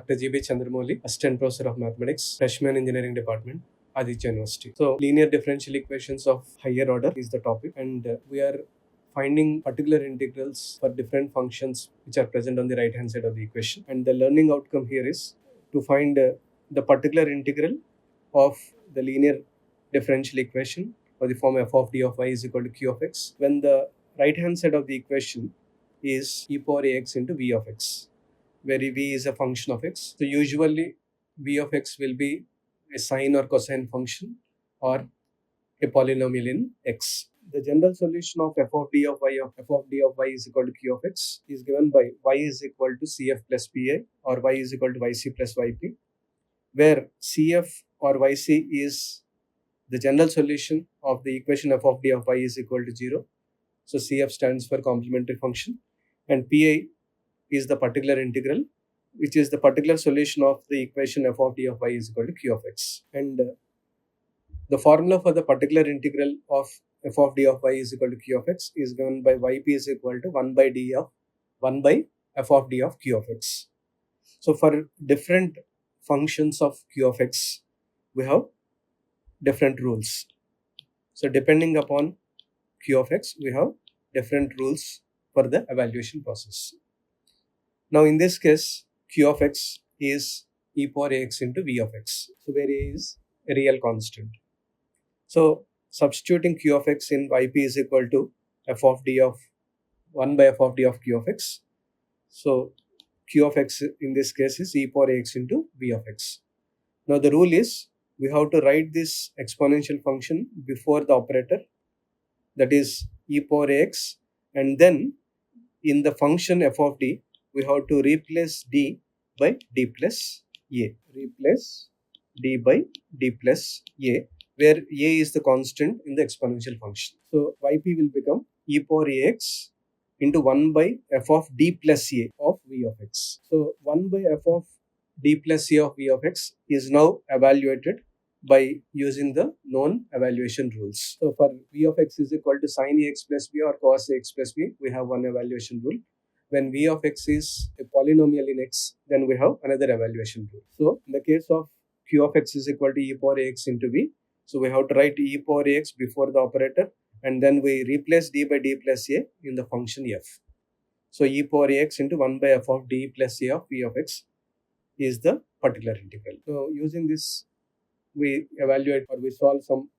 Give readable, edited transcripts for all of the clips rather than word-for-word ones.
Dr.G.B.Chandra, Assistant Professor of Mathematics, Freshman Engineering Department, Aditya University. So, linear differential equations of higher order is the topic, and we are finding particular integrals for different functions which are present on the right hand side of the equation. And the learning outcome here is to find the particular integral of the linear differential equation or the form f of d of y is equal to q of x when the right hand side of the equation is e power ax into v of x, where v is a function of x. So usually v of x will be a sine or cosine function or a polynomial in x. The general solution of f of d of y is equal to q of x is given by y is equal to cf plus pa or y is equal to yc plus yp, where cf or yc is the general solution of the equation f of d of y is equal to 0. So cf stands for complementary function, and pa is the particular integral, which is the particular solution of the equation f of d of y is equal to q of x. And the formula for the particular integral of f of d of y is equal to q of x is given by yp is equal to 1 by d of 1 by f of d of q of x. So for different functions of q of x, we have different rules. So depending upon q of x, we have different rules for the evaluation process. Now in this case, q of x is e power ax into v of x. So where a is a real constant. So substituting q of x in yp is equal to f of d of 1 by f of d of q of x. So q of x in this case is e power ax into v of x. Now the rule is we have to write this exponential function before the operator, that is e power ax, and then in the function f of d, we have to replace d by d plus a. Replace d by d plus a, where a is the constant in the exponential function. So yp will become e power ax into 1 by f of d plus a of v of x. So 1 by f of d plus a of v of x is now evaluated by using the known evaluation rules. So for v of x is equal to sin ax plus b or cos ax plus b, we have one evaluation rule. When v of x is a polynomial in x, then we have another evaluation rule. So in the case of q of x is equal to e power ax into v, so we have to write e power ax before the operator, and then we replace d by d plus a in the function f. So e power ax into 1 by f of d plus a of v of x is the particular integral. So using this, we evaluate or we solve some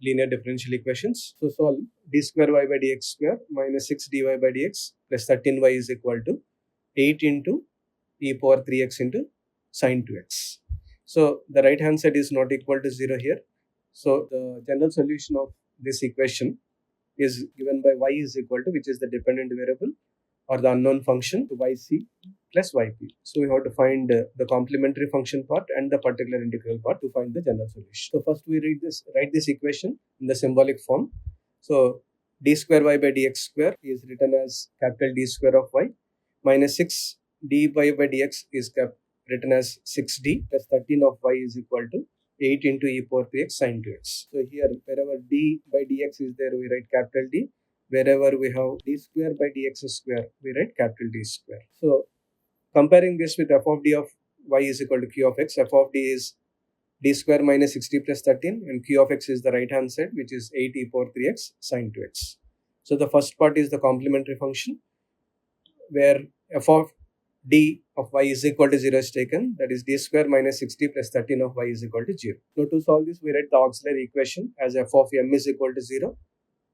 linear differential equations. So solve d square y by dx square minus 6 dy by dx plus 13y is equal to 8 into e power 3x into sine 2x. So the right hand side is not equal to 0 here. So the general solution of this equation is given by y is equal to, which is the dependent variable or the unknown function, yc plus yp. So we have to find the complementary function part and the particular integral part to find the general solution. So first we write this equation in the symbolic form. So d square y by dx square is written as capital D square of y minus 6 dy by dx is written as 6d plus 13 of y is equal to 8 into e power 3x sine 2x. So here wherever d by dx is there, we write capital D. Wherever we have d square by dx square, we write capital D square. So comparing this with f of d of y is equal to q of x, f of d is d square minus 60 plus 13, and q of x is the right hand side, which is 8 e power 3x sine 2x. So the first part is the complementary function, where f of d of y is equal to 0 is taken, that is d square minus 60 plus 13 of y is equal to 0. Now to solve this, we write the auxiliary equation as f of m is equal to 0.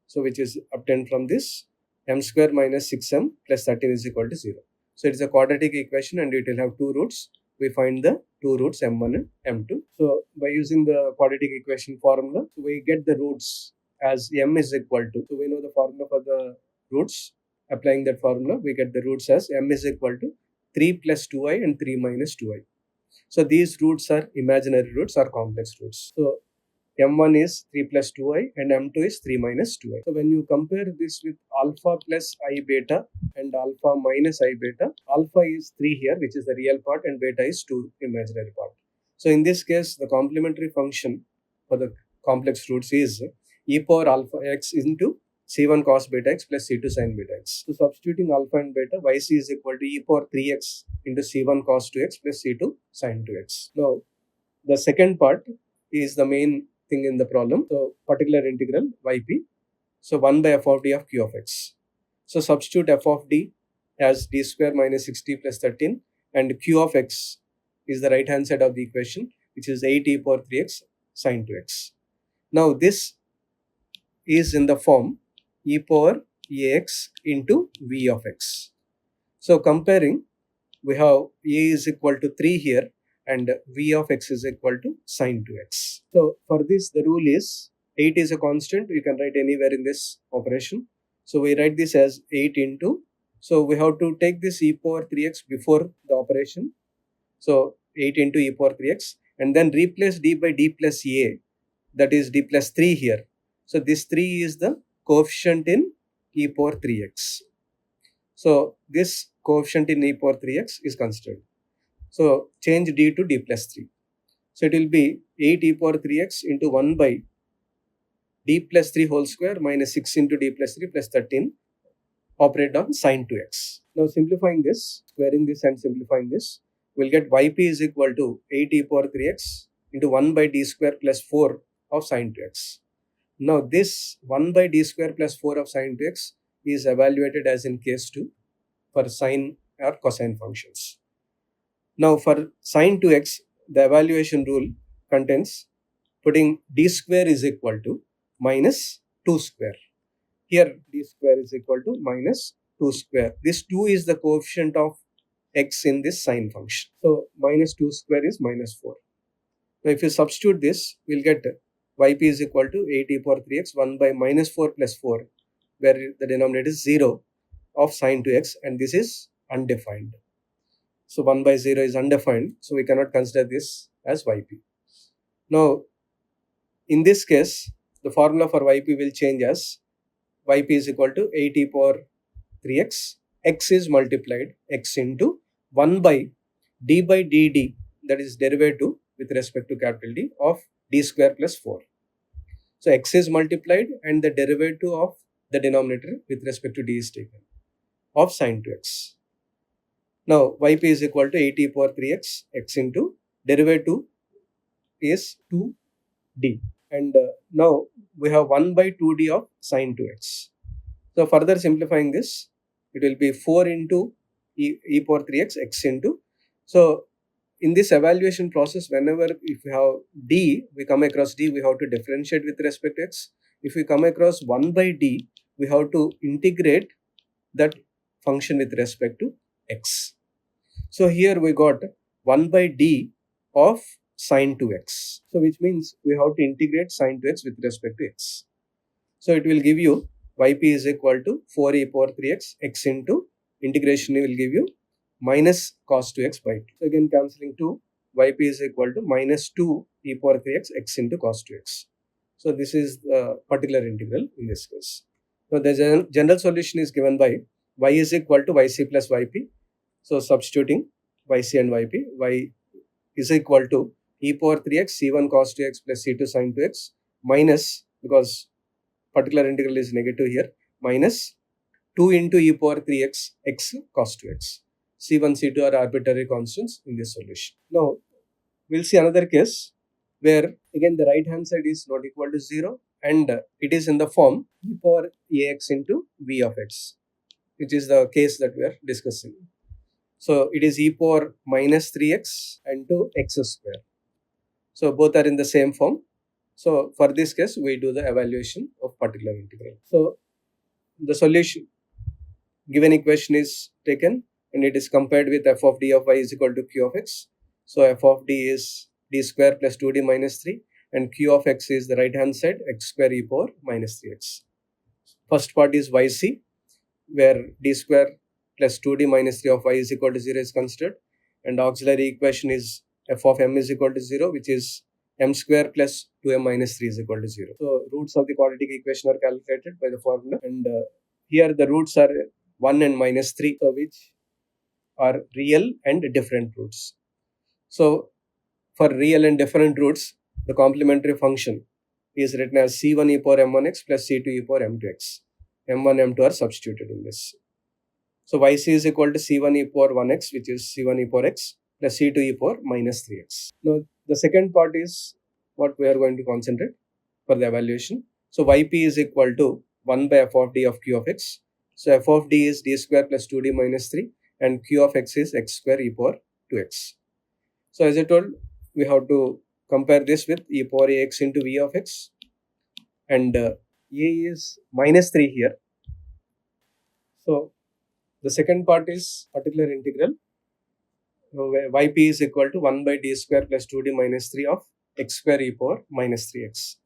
So which is obtained from this m square minus 6m plus 13 is equal to 0. So it is a quadratic equation and it will have two roots. We find the two roots m1 and m2. So by using the quadratic equation formula, we get the roots as m is equal to, so we know the formula for the roots. Applying that formula, we get the roots as m is equal to 3 plus 2i and 3 minus 2i. So these roots are imaginary roots or complex roots. So m1 is 3 plus 2i and m2 is 3 minus 2i. So when you compare this with alpha plus I beta and alpha minus I beta, alpha is 3 here, which is the real part, and beta is 2 imaginary part. So in this case, the complementary function for the complex roots is e power alpha x into c1 cos beta x plus c2 sin beta x. So substituting alpha and beta, yc is equal to e power 3x into c1 cos 2x plus c2 sin 2x. Now, the second part is the main thing in the problem. So particular integral yp. So 1 by f of d of q of x. So substitute f of d as d square minus 60 plus 13 and q of x is the right hand side of the equation, which is 8 e power 3x sin 2x. Now this is in the form e power ax into v of x. So comparing, we have a is equal to 3 here and v of x is equal to sin 2x. So for this, the rule is 8 is a constant. You can write anywhere in this operation. So we write this as 8 into, so we have to take this e power 3x before the operation. So 8 into e power 3x and then replace d by d plus a, that is d plus 3 here. So this 3 is the coefficient in e power 3x. So this coefficient in e power 3x is considered. So change d to d plus 3. So it will be 8 e power 3x into 1 by d plus 3 whole square minus 6 into d plus 3 plus 13 operate on sin 2x. Now simplifying this, squaring this and simplifying this, we'll get yp is equal to 8 e power 3x into 1 by d square plus 4 of sin 2x. Now this 1 by d square plus 4 of sin 2x is evaluated as in case 2 for sine or cosine functions. Now for sin 2x, the evaluation rule contains putting d square is equal to minus 2 square. Here d square is equal to minus 2 square. This 2 is the coefficient of x in this sine function. So minus 2 square is minus 4. Now if you substitute this, we'll get yp is equal to 8 e power 3x 1 by minus 4 plus 4, where the denominator is 0 of sin 2x and this is undefined. So 1 by 0 is undefined, so we cannot consider this as yp. Now in this case, the formula for yp will change as yp is equal to 8 e power 3x, x is multiplied x into 1 by d by dd, that is derivative with respect to capital D of d square plus 4. So x is multiplied and the derivative of the denominator with respect to d is taken of sin 2x. Now yp is equal to 8 e power 3x, x into derivative is 2d, and now we have 1 by 2d of sin 2x. So further simplifying this, it will be 4 into e power 3x x into, so in this evaluation process, whenever if we have d, we come across d, we have to differentiate with respect to x. If we come across 1 by d, we have to integrate that function with respect to x. So here we got 1 by d of sin 2x. So which means we have to integrate sin 2x with respect to x. So it will give you yp is equal to 4 e power 3x x into integration will give you minus cos 2x by 2. So again cancelling 2, yp is equal to minus 2 e power 3x x into cos 2x. So this is the particular integral in this case. So the general solution is given by y is equal to yc plus yp. So substituting yc and yp, y is equal to e power 3x c1 cos 2x plus c2 sin 2x minus, because particular integral is negative here, minus 2 into e power 3x x cos 2x. C1, C2 are arbitrary constants in this solution. Now, we'll see another case where again the right hand side is not equal to 0 and it is in the form e power ax into v of x, which is the case that we are discussing. So it is e power minus 3x into x square. So both are in the same form. So for this case, we do the evaluation of particular integral. So the solution, given equation is taken and it is compared with f of d of y is equal to q of x. So f of d is d square plus 2d minus 3 and q of x is the right hand side x square e power minus 3x. First part is yc, where d square plus 2d minus 3 of y is equal to 0 is considered, and auxiliary equation is f of m is equal to 0, which is m square plus 2m minus 3 is equal to 0. So roots of the quadratic equation are calculated by the formula, and here the roots are 1 and minus 3, so which are real and different roots. So for real and different roots, the complementary function is written as c1 e power m1x plus c2 e power m2x. m1, m2 are substituted in this. So yc is equal to c1 e power 1x, which is c1 e power x, plus c2 e power minus 3x. Now, the second part is what we are going to concentrate for the evaluation. So yp is equal to 1 by f of d of q of x. So f of d is d square plus 2d minus 3, and q of x is x square e power 2x. So as I told, we have to compare this with e power ax into v of x, and a is minus 3 here. So the second part is particular integral. Yp is equal to 1 by d square plus 2d minus 3 of x square e power minus 3x.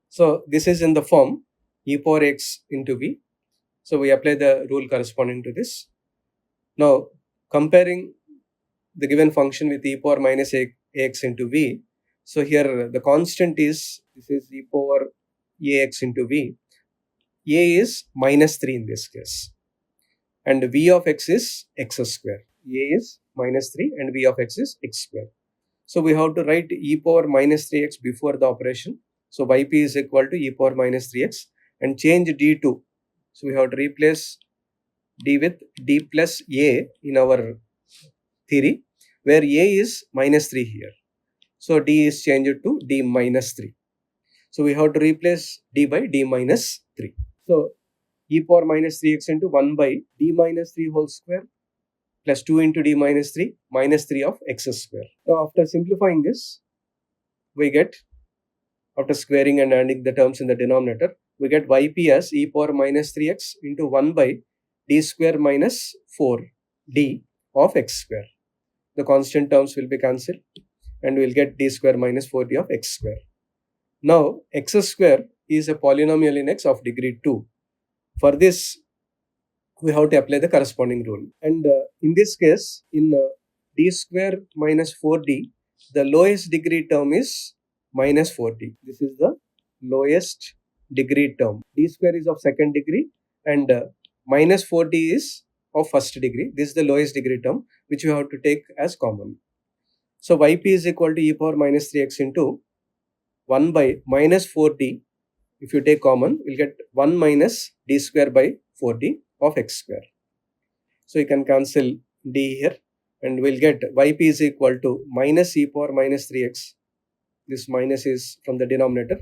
So this is in the form e power x into v. So we apply the rule corresponding to this. Now comparing the given function with e power minus ax into v. So here the constant is, this is e power ax into v. A is minus 3 in this case, and v of x is x square. A is minus 3 and v of x is x square. So we have to write e power minus 3x before the operation. So yp is equal to e power minus 3x, and change d to, so we have to replace d with d plus a in our theory, where a is minus 3 here. So d is changed to d minus 3. So we have to replace d by d minus 3. So e power minus 3x into 1 by d minus 3 whole square plus 2 into d minus 3 minus 3 of x square. Now after simplifying this, we get, after squaring and adding the terms in the denominator, we get yp as e power minus 3x into 1 by d square minus 4d of x square. The constant terms will be cancelled, and we will get d square minus 4d of x square. Now x square is a polynomial in x of degree 2. For this, we have to apply the corresponding rule. And in this case, in d square minus 4d, the lowest degree term is minus 4d. This is the lowest degree term. D square is of second degree, and minus 4d is of first degree. This is the lowest degree term, which we have to take as common. So yp is equal to e power minus 3x into 1 by minus 4d. If you take common, we'll get 1 minus d square by 4d of x square. So you can cancel d here, and we'll get yp is equal to minus e power minus 3x. This minus is from the denominator,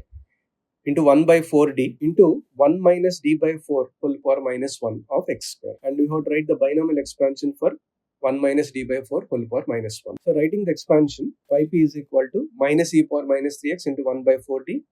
into 1 by 4d into 1 minus d by 4 whole power minus 1 of x square. And we have to write the binomial expansion for 1 minus d by 4 whole power minus 1. So writing the expansion, yp is equal to minus e power minus 3x into 1 by 4d,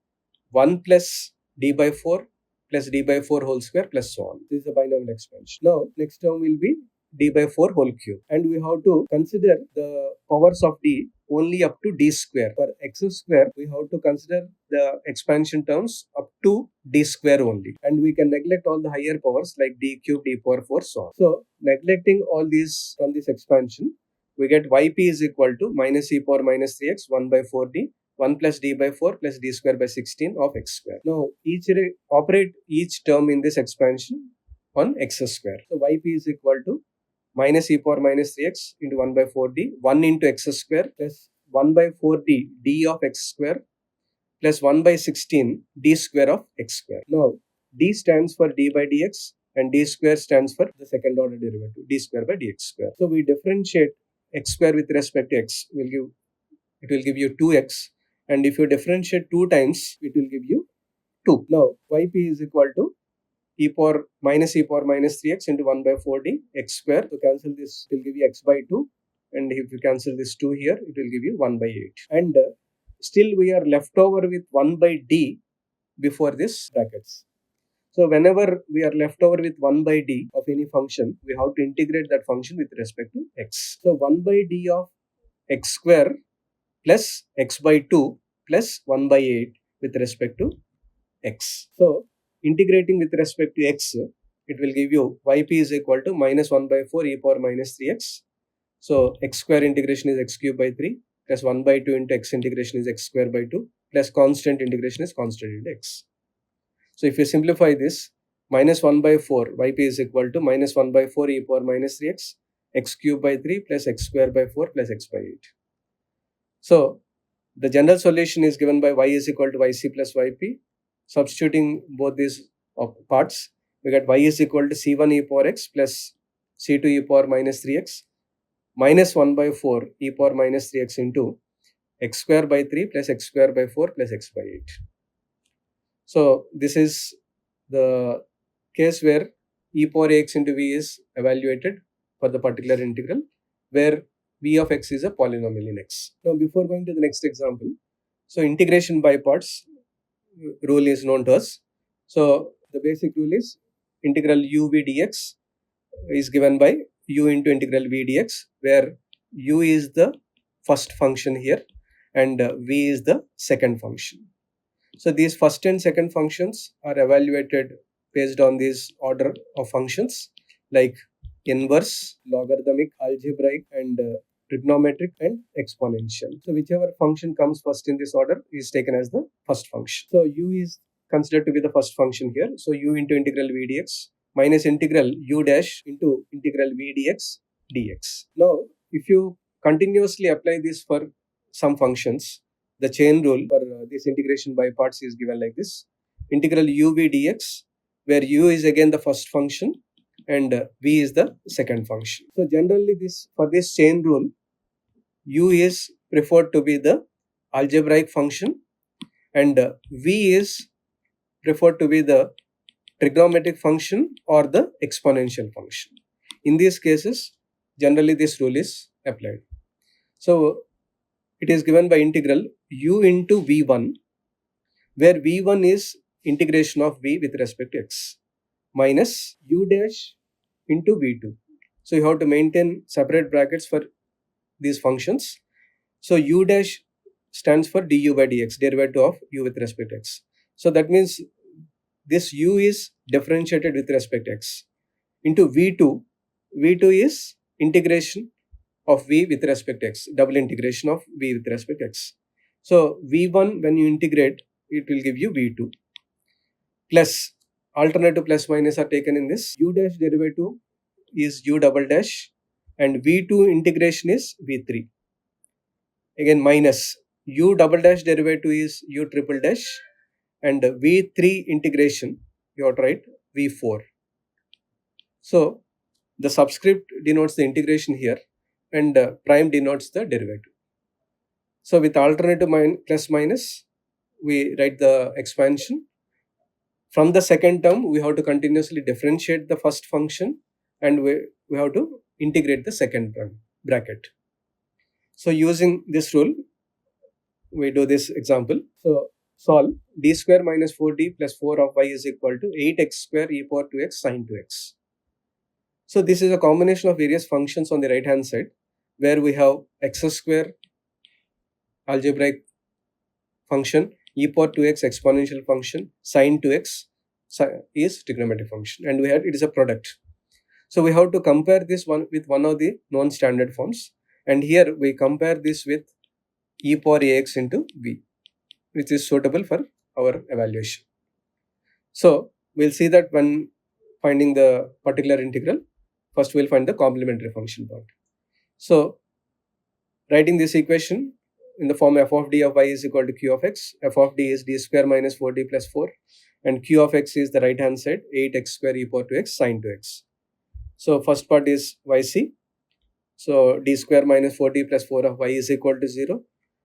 1 plus d by 4 plus d by 4 whole square plus so on. This is the binomial expansion. Now next term will be d by 4 whole cube, and we have to consider the powers of d only up to d square. For x square, we have to consider the expansion terms up to d square only, and we can neglect all the higher powers like d cube, d power 4, so on. So neglecting all these from this expansion, we get yp is equal to minus e power minus 3x 1 by 4d 1 plus d by 4 plus d square by 16 of x square. Now operate each term in this expansion on x square. So yp is equal to minus e power minus 3x into 1 by 4d 1 into x square plus 1 by 4d d of x square plus 1 by 16 d square of x square. Now d stands for d by dx, and d square stands for the second order derivative, d square by dx square. So we differentiate x square with respect to x, it will give you 2x, and if you differentiate 2 times, it will give you 2. Now yp is equal to e power minus 3x into 1 by 4d x square. To cancel this, it will give you x by 2, and if you cancel this 2 here, it will give you 1 by 8. And still we are left over with 1 by d before this brackets. So whenever we are left over with 1 by d of any function, we have to integrate that function with respect to x. So 1 by d of x square plus x by 2 plus 1 by 8 with respect to x. So integrating with respect to x, it will give you yp is equal to minus 1 by 4 e power minus 3x. So x square integration is x cube by 3 plus 1 by 2 into x integration is x square by 2 plus constant integration is constant into x. So if you simplify this, minus 1 by 4 yp is equal to minus 1 by 4 e power minus 3x, x cube by 3 plus x square by 4 plus x by 8. So the general solution is given by y is equal to yc plus yp. Substituting both these parts, we get y is equal to c1 e power x plus c2 e power minus 3x minus 1 by 4 e power minus 3x into x square by 3 plus x square by 4 plus x by 8. So this is the case where e power x into v is evaluated for the particular integral, where v of x is a polynomial in x. Now before going to the next example, so integration by parts rule is known to us. So the basic rule is integral u v dx is given by u into integral v dx, where u is the first function here and v is the second function. So these first and second functions are evaluated based on this order of functions like inverse, logarithmic, algebraic, and trigonometric and exponential. So whichever function comes first in this order is taken as the first function. So u is considered to be the first function here. So u into integral v dx minus integral u dash into integral v dx. Now if you continuously apply this for some functions, the chain rule for this integration by parts is given like this: integral u v dx, where u is again the first function and v is the second function. So generally for this chain rule, u is preferred to be the algebraic function and v is preferred to be the trigonometric function or the exponential function. In these cases, generally this rule is applied. So it is given by integral u into v1, where v1 is integration of v with respect to x, minus u dash into v2. So you have to maintain separate brackets for these functions. So u dash stands for du by dx, derivative of u with respect to x. So that means this u is differentiated with respect to x into v2. v2 is integration of v with respect to x, double integration of v with respect to x. So v1, when you integrate, it will give you v2 plus alternative plus minus are taken in this. U dash derivative is u double dash and v2 integration is v3. Again minus u double dash derivative is u triple dash and v3 integration you have to write v4. So the subscript denotes the integration here and prime denotes the derivative. So with alternative plus minus, we write the expansion. From the second term, we have to continuously differentiate the first function and we have to integrate the second bracket. So using this rule, we do this example. So solve d square minus 4d plus 4 of y is equal to 8x square e power 2x sine 2x. So this is a combination of various functions on the right hand side, where we have x square algebraic function, e power 2x exponential function, sine 2x is trigonometric function, and we have it is a product. So we have to compare this one with one of the non-standard forms, and here we compare this with e power ax into v, which is suitable for our evaluation. So we'll see that when finding the particular integral, first we'll find the complementary function part. So writing this equation in the form f of d of y is equal to q of x, f of d is d square minus 4d plus 4 and q of x is the right hand side 8x square e power 2x sine 2x. So first part is yc, so d square minus 4d plus 4 of y is equal to 0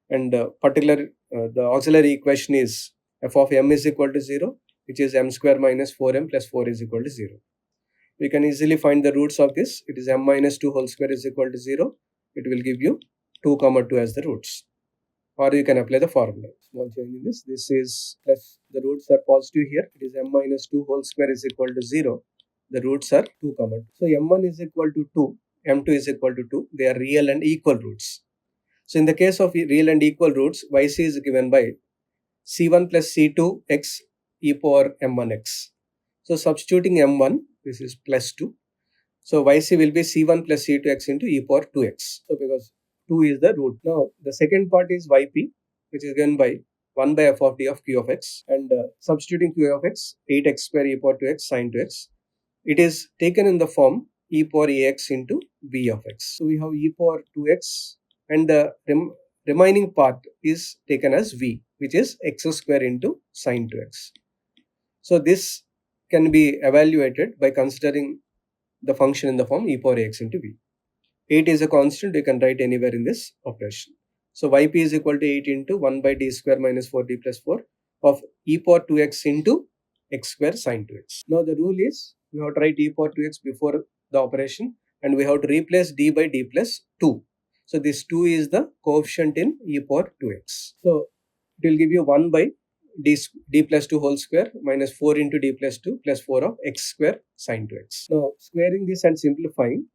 and the auxiliary equation is f of m is equal to 0, which is m square minus 4m plus 4 is equal to 0. We can easily find the roots of this. It is m minus 2 whole square is equal to 0. It will give you 2 comma 2 as the roots. Or you can apply the formula. Small change in this. This is plus the roots are positive here. It is m minus 2 whole square is equal to 0. The roots are 2 comma 2. So m1 is equal to 2. m2 is equal to 2. They are real and equal roots. So in the case of real and equal roots, yc is given by c1 plus c2 x e power m1x. So substituting m1, this is plus 2. So yc will be c1 plus c2 x into e power 2x. So because 2 is the root. Now the second part is yp, which is given by 1 by f of d of q of x, and substituting q of x 8x square e power 2x sine 2x. It is taken in the form e power ax into v of x. So we have e power 2x and the remaining part is taken as v, which is x square into sine 2x. So this can be evaluated by considering the function in the form e power ax into v. 8 is a constant, you can write anywhere in this operation. So yp is equal to 8 into 1 by d square minus 4d plus 4 of e power 2x into x square sine 2x. Now the rule is, we have to write e power 2x before the operation and we have to replace d by d plus 2. So this 2 is the coefficient in e power 2x. So it will give you 1 by d plus 2 whole square minus 4 into d plus 2 plus 4 of x square sine 2x. Now squaring this and simplifying,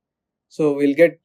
so we'll get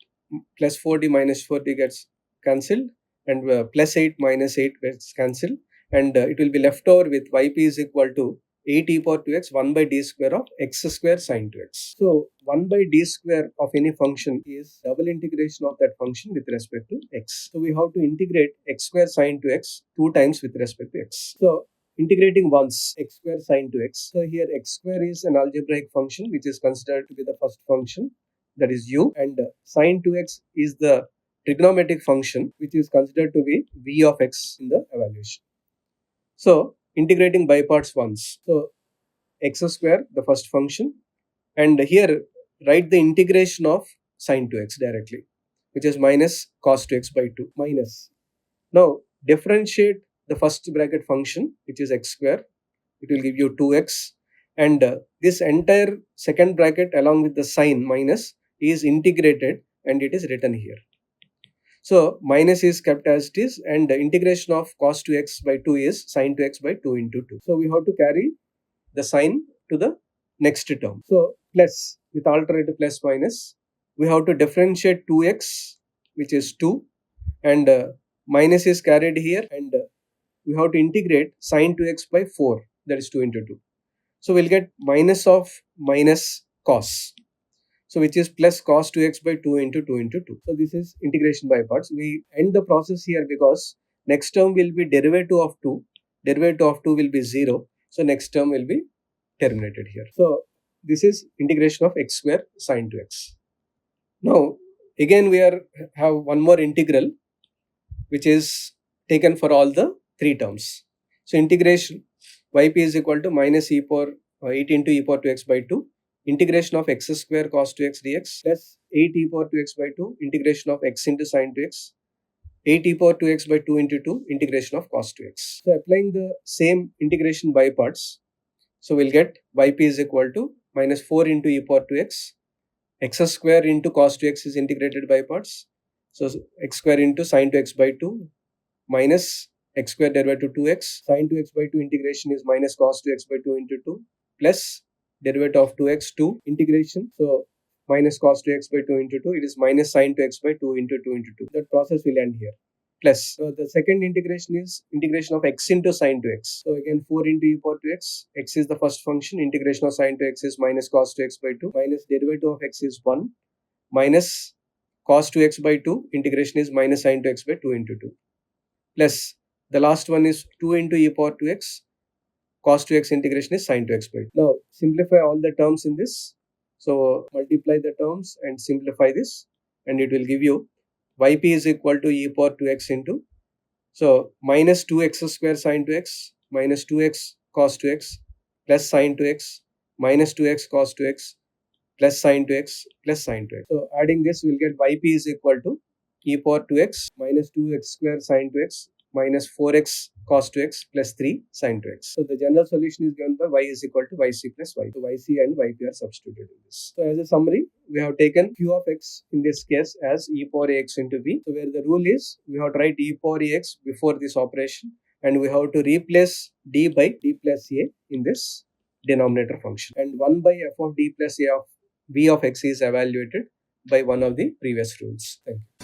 plus 4d minus 4d gets cancelled and plus 8 minus 8 gets cancelled, and it will be left over with yp is equal to 8 e power 2x 1 by d square of x square sine 2x. So 1 by d square of any function is double integration of that function with respect to x. So we have to integrate x square sine 2x 2 times with respect to x. So integrating once x square sine 2x. So here x square is an algebraic function which is considered to be the first function, that is u, and sine 2x is the trigonometric function which is considered to be v of x in the evaluation. So integrating by parts once. So x square, the first function, and here write the integration of sine 2x directly, which is minus cos 2x by 2 minus. Now differentiate the first bracket function which is x square, it will give you 2x, and this entire second bracket along with the sign minus is integrated and it is written here. So minus is kept as it is, and the integration of cos 2x by 2 is sin 2x by 2 into 2. So we have to carry the sign to the next term. So plus, with alternative plus minus, we have to differentiate 2x, which is 2, and minus is carried here, and we have to integrate sin 2x by 4, that is 2 into 2. So we'll get minus of minus cos, so which is plus cos 2x by 2 into 2 into 2. So this is integration by parts. We end the process here because next term will be derivative of 2. Derivative of 2 will be 0. So next term will be terminated here. So this is integration of x square sin 2x. Now again we have one more integral which is taken for all the three terms. So integration yp is equal to minus e power 8 into e power 2x by 2 integration of x square cos 2x dx plus 8 e power 2x by 2 integration of x into sin 2x 8 e power 2x by 2 into 2 integration of cos 2x. So applying the same integration by parts, so we'll get yp is equal to minus 4 into e power 2x x square into cos 2x is integrated by parts. So x square into sin 2x by 2 minus x square derivative 2x sin 2x by 2 integration is minus cos 2x by 2 into 2 plus derivative of 2x 2 integration. So minus cos 2x by 2 into 2, it is minus sin 2x by 2 into 2 into 2. That process will end here. Plus, so the second integration is integration of x into sin 2x. So again 4 into e power 2x, x is the first function, integration of sin 2x is minus cos 2x by 2, minus derivative of x is 1, minus cos 2x by 2, integration is minus sin 2x by 2 into 2. Plus, the last one is 2 into e power 2x, cos 2x integration is sin 2x by 2. Now, simplify all the terms in this. So, multiply the terms and simplify this, and it will give you yp is equal to e power 2x into, so minus 2x square sin 2x minus 2x cos 2x plus sin 2x minus 2x cos 2x plus sin 2x plus sin 2x. So adding this, we will get yp is equal to e power 2x minus 2x square sin 2x minus 4x cos 2x plus 3 sin 2x. So the general solution is given by y is equal to yc plus y. So yc and yp are substituted in this. So as a summary, we have taken q of x in this case as e power ax into b. So where the rule is, we have to write e power ax before this operation, and we have to replace d by d plus a in this denominator function, and 1 by f of d plus a of v of x is evaluated by one of the previous rules. Thank you.